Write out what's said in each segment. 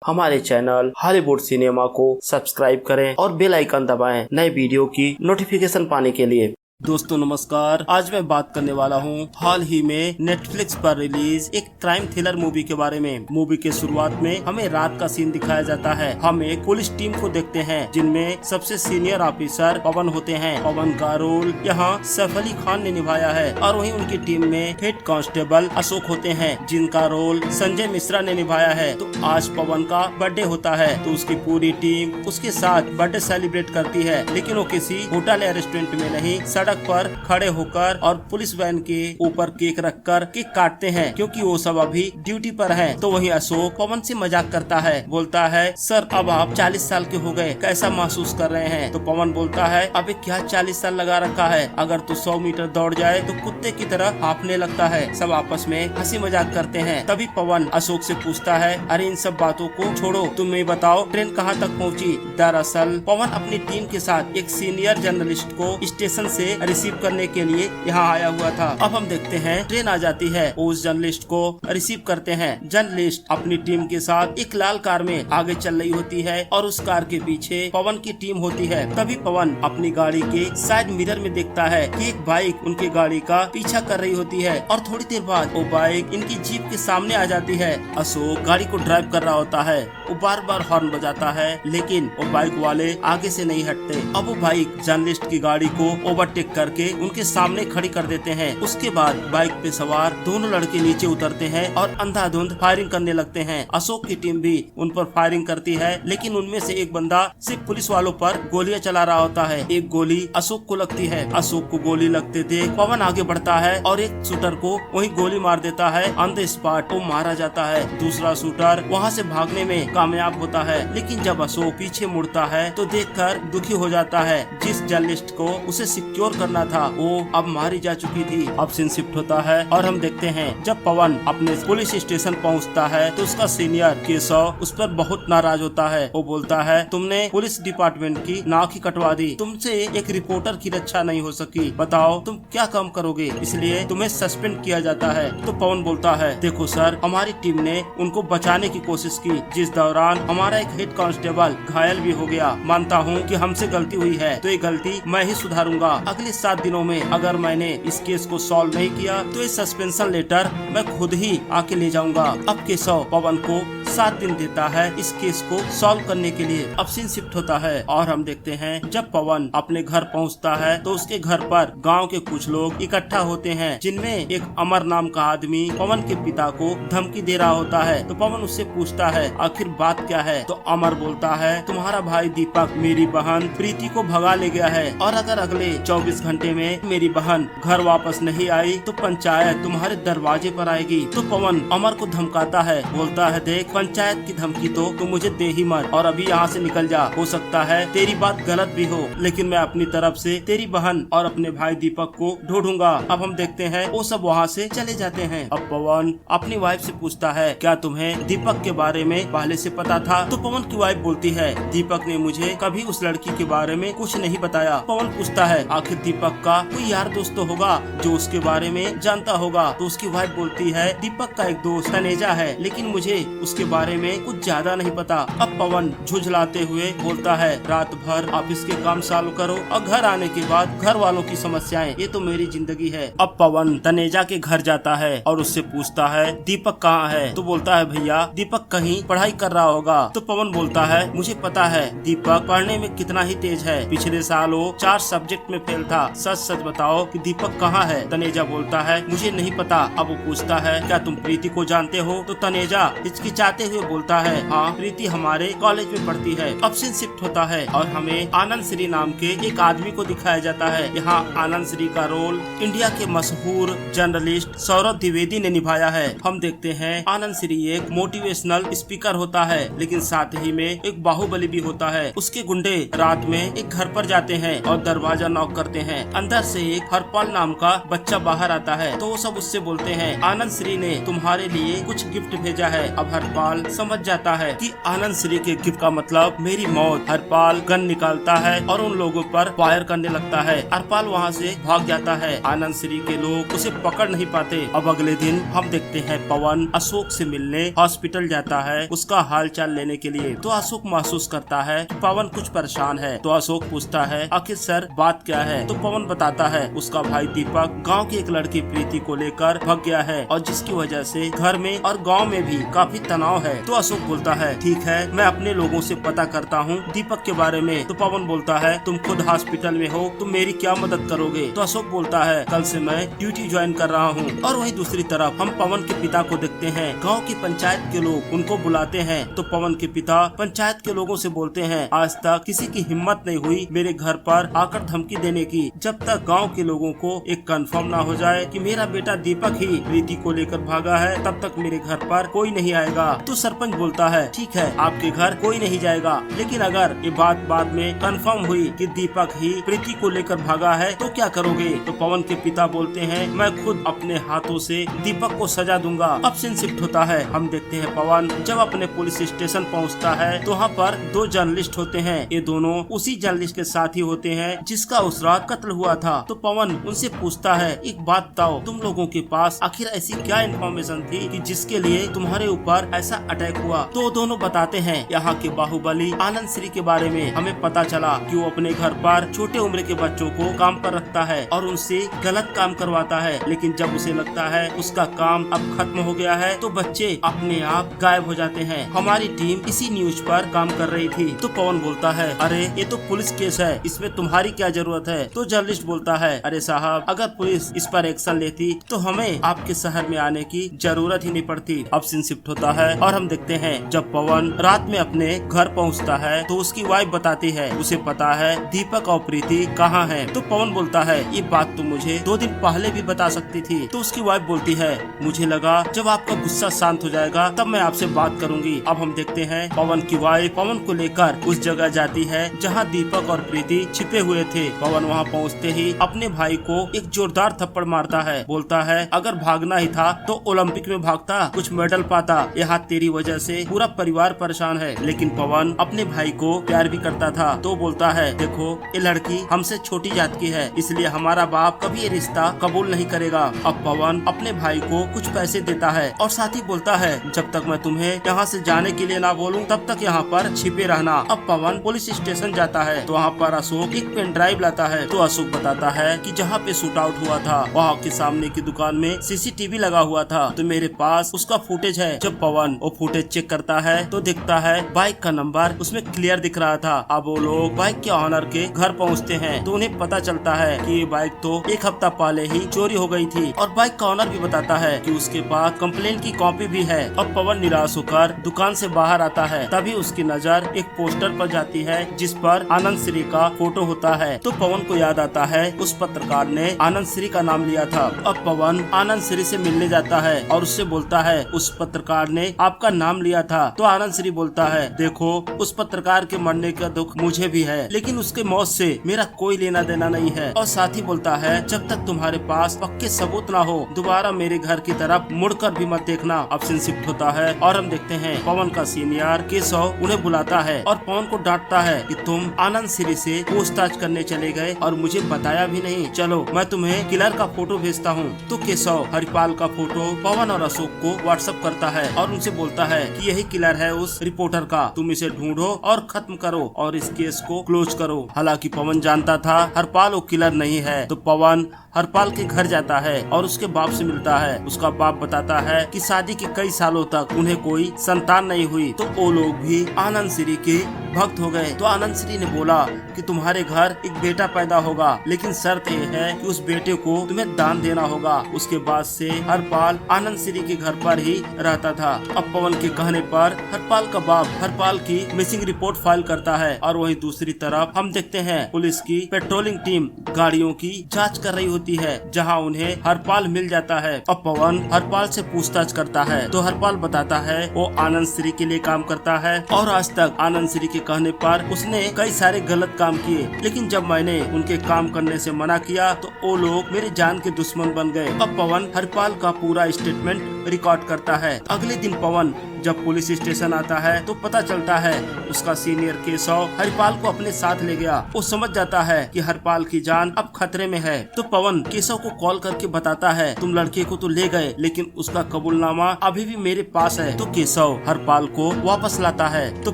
हमारे channel Hollywood cinema को subscribe करें और बेल आइकन दबाएं नए वीडियो की नोटिफिकेशन पाने के लिए। दोस्तों नमस्कार, आज मैं बात करने वाला हूँ हाल ही में नेटफ्लिक्स पर रिलीज एक क्राइम थ्रिलर मूवी के बारे में। मूवी के शुरुआत में हमें रात का सीन दिखाया जाता है। हम एक पुलिस टीम को देखते हैं जिनमें सबसे सीनियर ऑफिसर पवन होते हैं। पवन का रोल यहाँ सैफ अली खान ने निभाया है और वहीं उनकी टीम में हेड कांस्टेबल अशोक होते हैं जिनका रोल संजय मिश्रा ने निभाया है। तो आज पवन का बर्थडे होता है तो उसकी पूरी टीम उसके साथ बर्थडे सेलिब्रेट करती है, लेकिन वो किसी होटल या रेस्टोरेंट में नहीं, सड़क पर खड़े होकर और पुलिस वैन के ऊपर केक रखकर केक काटते हैं क्योंकि वो सब अभी ड्यूटी पर हैं। तो वहीं अशोक पवन से मजाक करता है, बोलता है सर अब आप 40 साल के हो गए, कैसा महसूस कर रहे हैं? तो पवन बोलता है अबे क्या 40 साल लगा रखा है, अगर तू 100 मीटर दौड़ जाए तो कुत्ते की तरह हाँफने लगता है। सब आपस में हंसी मजाक करते हैं। तभी पवन अशोक से पूछता है अरे इन सब बातों को छोड़ो, तुम ये बताओ ट्रेन कहाँ तक पहुँची? दरअसल पवन अपनी टीम के साथ एक सीनियर जर्नलिस्ट को स्टेशन से रिसीव करने के लिए यहाँ आया हुआ था। अब हम देखते हैं ट्रेन आ जाती है, उस जर्नलिस्ट को रिसीव करते हैं। जर्नलिस्ट अपनी टीम के साथ एक लाल कार में आगे चल रही होती है और उस कार के पीछे पवन की टीम होती है। तभी पवन अपनी गाड़ी के साइड मिरर में देखता है कि एक बाइक उनकी गाड़ी का पीछा कर रही होती है और थोड़ी देर बाद वो बाइक इनकी जीप के सामने आ जाती है। अशोक गाड़ी को ड्राइव कर रहा होता है, वो बार बार हॉर्न बजाता है लेकिन वो बाइक वाले आगे से नहीं हटते। अब वो बाइक जर्नलिस्ट की गाड़ी को ओवरटेक करके उनके सामने खड़ी कर देते हैं। उसके बाद बाइक पे सवार दोनों लड़के नीचे उतरते हैं और अंधाधुंध फायरिंग करने लगते हैं। अशोक की टीम भी उन पर फायरिंग करती है, लेकिन उनमें से एक बंदा सिर्फ पुलिस वालों पर गोलियां चला रहा होता है। एक गोली अशोक को लगती है। अशोक को गोली लगते देख पवन आगे बढ़ता है और एक शूटर को वही गोली मार देता है। ऑन द स्पॉट वो मारा जाता है। दूसरा शूटर वहाँ से भागने में कामयाब होता है, लेकिन जब अशोक पीछे मुड़ता है तो देखकर दुखी हो जाता है। जिस जर्नलिस्ट को उसे सिक्योर करना था वो अब मारी जा चुकी थी। अब सीन शिफ्ट होता है और हम देखते हैं जब पवन अपने पुलिस स्टेशन पहुंचता है तो उसका सीनियर केशव उस पर बहुत नाराज होता है। वो बोलता है तुमने पुलिस डिपार्टमेंट की नाक ही कटवा दी, तुमसे एक रिपोर्टर की रक्षा नहीं हो सकी, बताओ तुम क्या काम करोगे, इसलिए तुम्हें सस्पेंड किया जाता है। तो पवन बोलता है देखो सर, हमारी टीम ने उनको बचाने की कोशिश की, जिस दौरान हमारा एक हेड कांस्टेबल घायल भी हो गया। मानता हूँ कि हमसे गलती हुई है तो ये गलती मैं ही सुधारूंगा। अगले 7 दिनों में अगर मैंने इस केस को सॉल्व नहीं किया तो ये सस्पेंशन लेटर मैं खुद ही आके ले जाऊंगा। अब केशव पवन को 7 दिन देता है इस केस को सॉल्व करने के लिए। अब सीन शिफ्ट होता है और हम देखते हैं जब पवन अपने घर पहुंचता है तो उसके घर पर गांव के कुछ लोग इकट्ठा होते हैं, जिनमें एक अमर नाम का आदमी पवन के पिता को धमकी दे रहा होता है। तो पवन उससे पूछता है आखिर बात क्या है? तो अमर बोलता है तुम्हारा भाई दीपक मेरी बहन प्रीति को भगा ले गया है और अगर अगले 24 घंटे में मेरी बहन घर वापस नहीं आई तो पंचायत तुम्हारे दरवाजे पर आएगी। तो पवन अमर को धमकाता है, बोलता है देख पंचायत की धमकी तो तू मुझे दे ही मत और अभी यहाँ से निकल जा। हो सकता है तेरी बात गलत भी हो, लेकिन मैं अपनी तरफ से तेरी बहन और अपने भाई दीपक को ढूंढूंगा। अब हम देखते हैं वो सब वहाँ से चले जाते हैं। अब पवन अपनी वाइफ से पूछता है क्या तुम्हें दीपक के बारे में पहले से पता था? तो पवन की वाइफ बोलती है दीपक ने मुझे कभी उस लड़की के बारे में कुछ नहीं बताया। पवन पूछता है आखिर दीपक का कोई यार दोस्त तो होगा जो उसके बारे में जानता होगा। तो उसकी वाइफ बोलती है दीपक का एक दोस्त तनेजा है, लेकिन मुझे उसके बारे में कुछ ज्यादा नहीं पता। अब पवन झुझलाते हुए बोलता है रात भर ऑफिस के काम चालू करो और घर आने के बाद घर वालों की समस्याएं, ये तो मेरी जिंदगी है। अब पवन तनेजा के घर जाता है और उससे पूछता है दीपक कहाँ है? तो बोलता है भैया दीपक कहीं पढ़ाई कर रहा होगा। तो पवन बोलता है मुझे पता है दीपक पढ़ने में कितना ही तेज है, पिछले साल वो 4 सब्जेक्ट में फेल था। सच सच बताओ कि दीपक कहाँ है? तनेजा बोलता है मुझे नहीं पता। अब वो पूछता है क्या तुम प्रीति को जानते हो? तो तनेजा हिचकिचाते हुए बोलता है हाँ प्रीति हमारे कॉलेज में पढ़ती है। अब सीन शिफ्ट होता है और हमें आनंद श्री नाम के एक आदमी को दिखाया जाता है। यहाँ आनंद श्री का रोल इंडिया के मशहूर जर्नलिस्ट सौरभ द्विवेदी ने निभाया है। हम देखते हैं आनंद श्री एक मोटिवेशनल स्पीकर होता है, लेकिन साथ ही में एक बाहुबली भी होता है। उसके गुंडे रात में एक घर पर जाते हैं और दरवाजा नॉक करते हैं। अंदर से एक हरपाल नाम का बच्चा बाहर आता है तो वो सब उससे बोलते हैं आनंद श्री ने तुम्हारे लिए कुछ गिफ्ट भेजा है। अब हरपाल हरपाल समझ जाता है कि आनंद श्री के गिफ्ट का मतलब मेरी मौत। हरपाल गन निकालता है और उन लोगों पर फायर करने लगता है। हरपाल वहाँ से भाग जाता है। आनंद श्री के लोग उसे पकड़ नहीं पाते। अब अगले दिन हम देखते हैं पवन अशोक से मिलने हॉस्पिटल जाता है उसका हाल चाल लेने के लिए। तो अशोक महसूस करता है कि पवन कुछ परेशान है। तो अशोक पूछता है आखिर सर बात क्या है। तो पवन बताता है उसका भाई दीपक गाँव की एक लड़की प्रीति को लेकर भाग गया है और जिसकी वजह से घर में और गाँव में भी काफी तनाव है। तो अशोक बोलता है ठीक है मैं अपने लोगों से पता करता हूँ दीपक के बारे में। तो पवन बोलता है तुम खुद हॉस्पिटल में हो तुम मेरी क्या मदद करोगे। तो अशोक बोलता है कल से मैं ड्यूटी ज्वाइन कर रहा हूँ। और वहीं दूसरी तरफ हम पवन के पिता को देखते हैं। गांव की पंचायत के लोग उनको बुलाते हैं। तो पवन के पिता पंचायत के लोगों से बोलते हैं आज तक किसी की हिम्मत नहीं हुई मेरे घर पर आकर धमकी देने की। जब तक गाँव के लोगों को एक कंफर्म ना हो जाए कि मेरा बेटा दीपक ही प्रीति को लेकर भागा है तब तक मेरे घर पर कोई नहीं आएगा। तो सरपंच बोलता है ठीक है आपके घर कोई नहीं जाएगा लेकिन अगर ये बात बाद में कंफर्म हुई कि दीपक ही प्रीति को लेकर भागा है तो क्या करोगे। तो पवन के पिता बोलते हैं मैं खुद अपने हाथों से दीपक को सजा दूंगा। अब सीन शिफ्ट होता है। हम देखते हैं पवन जब अपने पुलिस स्टेशन पहुंचता है तो वहाँ पर दो जर्नलिस्ट होते हैं। ये दोनों उसी जर्नलिस्ट के साथी होते हैं जिसका उस रात कत्ल हुआ था। तो पवन उनसे पूछता है एक बात बताओ तुम लोगों के पास आखिर ऐसी क्या इन्फॉर्मेशन थी कि जिसके लिए तुम्हारे ऊपर ऐसा अटैक हुआ। तो दोनों बताते हैं यहाँ के बाहुबली आनंद श्री के बारे में हमें पता चला कि वो अपने घर पर छोटे उम्र के बच्चों को काम पर रखता है और उनसे गलत काम करवाता है। लेकिन जब उसे लगता है उसका काम अब खत्म हो गया है तो बच्चे अपने आप गायब हो जाते हैं। हमारी टीम इसी न्यूज पर काम कर रही थी। तो पवन बोलता है अरे ये तो पुलिस केस है इसमें तुम्हारी क्या जरूरत है। तो जर्नलिस्ट बोलता है अरे साहब अगर पुलिस इस पर एक्शन लेती तो हमें आपके शहर में आने की जरूरत ही नहीं पड़ती। अब सीन शिफ्ट होता है और हम देखते हैं जब पवन रात में अपने घर पहुंचता है तो उसकी वाइफ बताती है उसे पता है दीपक और प्रीति कहाँ है। तो पवन बोलता है ये बात तो मुझे 2 दिन पहले भी बता सकती थी। तो उसकी वाइफ बोलती है मुझे लगा जब आपका गुस्सा शांत हो जाएगा तब मैं आपसे बात करूंगी। अब हम देखते हैं पवन की वाइफ पवन को लेकर उस जगह जाती है जहाँ दीपक और प्रीति छिपे हुए थे। पवन वहाँ पहुँचते ही अपने भाई को एक जोरदार थप्पड़ मारता है। बोलता है अगर भागना ही था तो ओलंपिक में भागता कुछ मेडल पाता। यहाँ तेरी वजह से पूरा परिवार परेशान है। लेकिन पवन अपने भाई को प्यार भी करता था। तो बोलता है देखो ये लड़की हमसे छोटी जात की है इसलिए हमारा बाप कभी ये रिश्ता कबूल नहीं करेगा। अब पवन अपने भाई को कुछ पैसे देता है और साथ ही बोलता है जब तक मैं तुम्हें यहाँ से जाने के लिए ना बोलूँ तब तक यहाँ पर छिपे रहना। अब पवन पुलिस स्टेशन जाता है तो वहाँ पर अशोक एक पेन ड्राइव लाता है। तो अशोक बताता है कि जहाँ पे शूट आउट हुआ था वहाँ के सामने की दुकान में सीसीटीवी लगा हुआ था तो मेरे पास उसका फुटेज है। जब पवन वो फुटेज चेक करता है तो दिखता है बाइक का नंबर उसमें क्लियर दिख रहा था। अब वो लोग बाइक के ऑनर के घर पहुंचते हैं तो उन्हें पता चलता है कि ये बाइक तो 1 हफ्ता पहले ही चोरी हो गई थी। और बाइक का ऑनर भी बताता है कि उसके पास कंप्लेन की कॉपी भी है। अब पवन निराश होकर दुकान से बाहर आता है तभी उसकी नजर एक पोस्टर पर जाती है जिस पर आनंद श्री का फोटो होता है। तो पवन को याद आता है उस पत्रकार ने आनंद श्री का नाम लिया था। अब पवन आनंद श्री से मिलने जाता है और उससे बोलता है उस पत्रकार ने आपका नाम लिया था। तो आनंद श्री बोलता है देखो उस पत्रकार के मरने का दुख मुझे भी है लेकिन उसके मौत से मेरा कोई लेना देना नहीं है। और साथ ही बोलता है जब तक तुम्हारे पास पक्के सबूत ना हो दोबारा मेरे घर की तरफ मुड़कर भी मत देखना। अब सीन शिफ्ट होता है और हम देखते हैं पवन का सीनियर केशव उन्हें बुलाता है और पवन को डांटता है कि तुम आनंद श्री से पूछताछ करने चले गए और मुझे बताया भी नहीं। चलो मैं तुम्हें किलर का फोटो भेजता हूँ। तो केशव हरिपाल का फोटो पवन और अशोक को व्हाट्सएप करता है और उनसे बोलता है कि यही किलर है उस रिपोर्टर का, तुम इसे ढूंढो और खत्म करो और इस केस को क्लोज करो। हालांकि पवन जानता था हरपाल वो किलर नहीं है। तो पवन हरपाल के घर जाता है और उसके बाप से मिलता है। उसका बाप बताता है कि शादी के कई सालों तक उन्हें कोई संतान नहीं हुई तो वो लोग भी आनंद श्री के भक्त हो गए। तो आनंद श्री ने बोला कि तुम्हारे घर एक बेटा पैदा होगा लेकिन शर्त ये है कि उस बेटे को तुम्हें दान देना होगा। उसके बाद से हरपाल आनंद श्री के घर पर ही रहता था। अब पवन के कहने पर हरपाल का बाप हरपाल की मिसिंग रिपोर्ट फाइल करता है और वहीं दूसरी तरफ हम देखते हैं पुलिस की पेट्रोलिंग टीम गाड़ियों की जांच कर रही होती है जहां उन्हें हरपाल मिल जाता है। अब पवन हरपाल से पूछताछ करता है तो हरपाल बताता है वो आनंद श्री के लिए काम करता है और आज तक आनंद श्री के कहने पर उसने कई सारे गलत काम किए लेकिन जब मैंने उनके काम करने से मना किया तो वो लोग मेरे जान के दुश्मन बन गए। अब पवन हरपाल का पूरा स्टेटमेंट रिकॉर्ड करता है। अगले दिन पवन जब पुलिस स्टेशन आता है तो पता चलता है उसका सीनियर केशव हरिपाल को अपने साथ ले गया। वो समझ जाता है कि हरिपाल की जान अब खतरे में है। तो पवन केशव को कॉल करके बताता है तुम लड़के को तो ले गए लेकिन उसका कबूलनामा अभी भी मेरे पास है। तो केशव हरिपाल को वापस लाता है। तो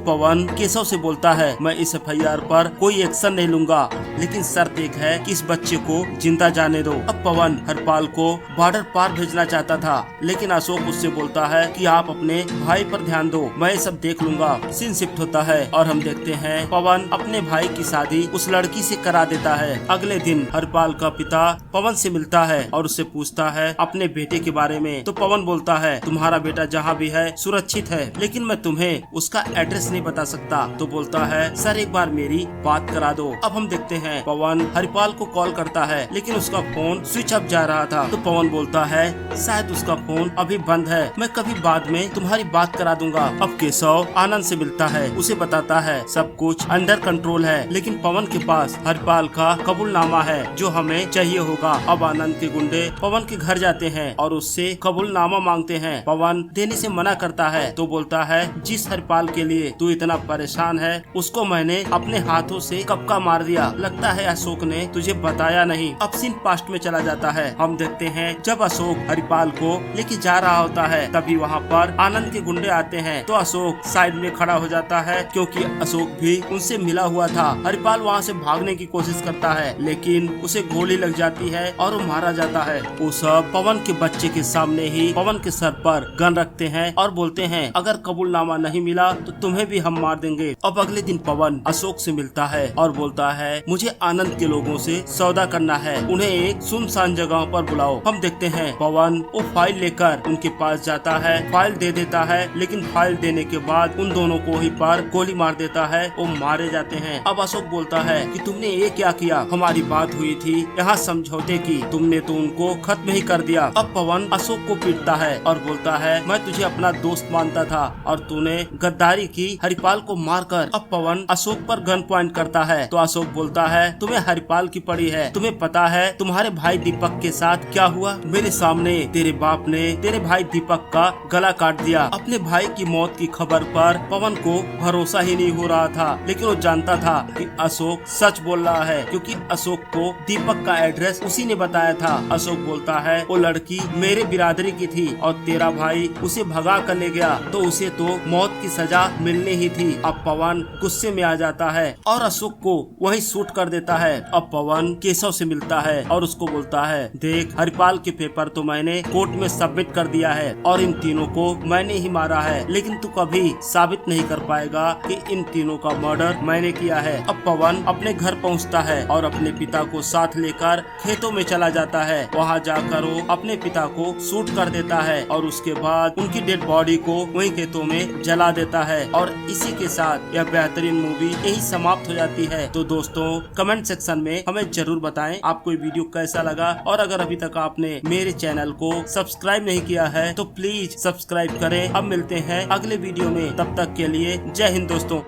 पवन केशव से बोलता है मैं इस FIR पर कोई एक्शन नहीं लूंगा, लेकिन शर्त एक है कि इस बच्चे को जिंदा जाने दो। अब पवन हरिपाल को बॉर्डर पार भेजना चाहता था, लेकिन अशोक उससे बोलता है कि आप अपने भाई पर ध्यान दो, मैं सब देख लूंगा। सीन शिफ्ट होता है और हम देखते हैं पवन अपने भाई की शादी उस लड़की से करा देता है। अगले दिन हरिपाल का पिता पवन से मिलता है और उससे पूछता है अपने बेटे के बारे में। तो पवन बोलता है तुम्हारा बेटा जहाँ भी है सुरक्षित है, लेकिन मैं तुम्हें उसका एड्रेस नहीं बता सकता। तो बोलता है सर एक बार मेरी बात करा दो। अब हम देखते हैं पवन हरिपाल को कॉल करता है, लेकिन उसका फोन स्विच ऑफ जा रहा था। तो पवन बोलता है शायद उसका फोन अभी बंद है, मैं कभी बाद में तुम्हारी बात करा दूंगा। अब केशव आनंद से मिलता है, उसे बताता है सब कुछ अंडर कंट्रोल है, लेकिन पवन के पास हरिपाल का कबूलनामा है जो हमें चाहिए होगा। अब आनंद के गुंडे पवन के घर जाते हैं और उससे कबूलनामा मांगते हैं। पवन देने से मना करता है। तो बोलता है जिस हरिपाल के लिए तू इतना परेशान है उसको मैंने अपने हाथों से कब का मार दिया, लगता है अशोक ने तुझे बताया नहीं। अब सीन पास्ट में चला जाता है। हम देखते हैं जब अशोक हरिपाल को लेके जा रहा होता है तभी वहाँ पर आनंद के गुंडे आते हैं। तो अशोक साइड में खड़ा हो जाता है क्योंकि अशोक भी उनसे मिला हुआ था। हरिपाल वहाँ से भागने की कोशिश करता है, लेकिन उसे गोली लग जाती है और वो मारा जाता है। वो सब पवन के बच्चे के सामने ही पवन के सर पर गन रखते हैं और बोलते हैं अगर कबूलनामा नहीं मिला तो तुम्हें भी हम मार देंगे। अब अगले दिन पवन अशोक से मिलता है और बोलता है मुझे आनंद के लोगों से सौदा करना है, उन्हें एक सुनसान जगह पर बुलाओ। हम देखते हैं पवन वो फाइल लेकर उनके पास जाता है, फाइल दे देता है, लेकिन फाइल देने के बाद उन दोनों को ही पर गोली मार देता है, वो मारे जाते हैं। अब अशोक बोलता है कि तुमने ये क्या किया, हमारी बात हुई थी यहाँ समझौते की, तुमने तो उनको खत्म ही कर दिया। अब पवन अशोक को पीटता है और बोलता है मैं तुझे अपना दोस्त मानता था और तूने गद्दारी की हरिपाल को मारकर। अब पवन अशोक पर गन पॉइंट करता है। तो अशोक बोलता है तुम्हें हरिपाल की पड़ी है, तुम्हें पता है तुम्हारे भाई दीपक के साथ क्या हुआ, मेरे सामने तेरे बाप ने तेरे भाई दीपक का गला काट दिया। अपने भाई की मौत की खबर पर पवन को भरोसा ही नहीं हो रहा था, लेकिन वो जानता था कि अशोक सच बोल रहा है क्योंकि अशोक को दीपक का एड्रेस उसी ने बताया था। अशोक बोलता है वो लड़की मेरे बिरादरी की थी और तेरा भाई उसे भगा कर ले गया तो उसे तो मौत की सजा मिलनी ही थी। अब पवन गुस्से में आ जाता है और अशोक को वहीं शूट कर देता है। अब पवन केशव से मिलता है और उसको बोलता है देख हरिपाल के पेपर तो मैंने कोर्ट में सबमिट कर दिया है और इन तीनों को मैंने ही मारा है, लेकिन तू कभी साबित नहीं कर पाएगा कि इन तीनों का मर्डर मैंने किया है। अब पवन अपने घर पहुंचता है और अपने पिता को साथ लेकर खेतों में चला जाता है। वहां जाकर वो अपने पिता को शूट कर देता है और उसके बाद उनकी डेड बॉडी को वहीं खेतों में जला देता है। और इसी के साथ यह बेहतरीन मूवी यही समाप्त हो जाती है। तो दोस्तों कमेंट सेक्शन में हमें जरूर बताएं आपको ये वीडियो कैसा लगा, और अगर अभी तक आपने मेरे चैनल को सब्सक्राइब नहीं किया है तो प्लीज सब्सक्राइब करें। अब मिलते हैं अगले वीडियो में, तब तक के लिए जय हिंद दोस्तों।